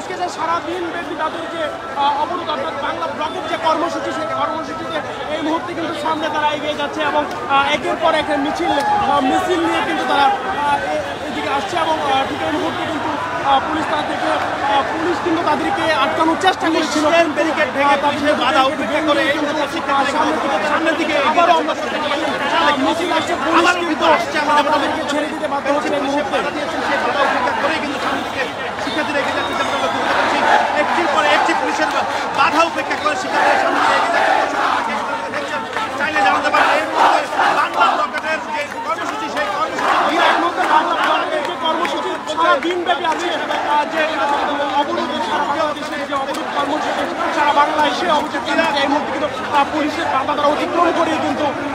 আজকে যে সারাদিন ব্যাপী তাদের যে অবরোধ অর্থাৎ বাংলা ব্লকের যে কর্মসূচি সেই কর্মসূচিতে এই মুহূর্তে কিন্তু সামনে তারা এগিয়ে যাচ্ছে এবং একের পর এক মিছিল নিয়ে কিন্তু তারা এদিকে আসছে এবং ঠিক এই মুহূর্তে কিন্তু পুলিশ কিন্তু তাদেরকে আটকানোর চেষ্টা করেছিল ব্যারিকেড ভেঙে পুলিশের বাধা উপেক্ষা করে সামনের দিকে আবারও আমরা মিছিল আসছে পুলিশ কিন্তু তাদেরকে ছেড়ে দিতে বাধ্য হচ্ছে এই মুহূর্তে সেই বাধা উপেক্ষা করেই কিন্তু সামনের দিকে শিক্ষার্থীরা এগিয়ে যাচ্ছে যেমন আমরা বুঝতে পারছি একটির পরে একটি পুলিশের বাধা উপেক্ষা করে শিক্ষার্থীরা সামনে দিকে এগিয়ে যাচ্ছে চাইলে জানাতে পারেন এই মুহূর্তে বাংলা ব্লকের যে কর্মসূচি সেই কর্মসূচি সারা দিন ব্যাপী আছে যে অবরোধ সারা বাংলাদেশের যে অবরোধ কর্মসূচি সারা বাংলাদেশে অবস্থিত এই মুহূর্তে কিন্তু পুলিশের বাধা তারা অতিক্রম করে কিন্তু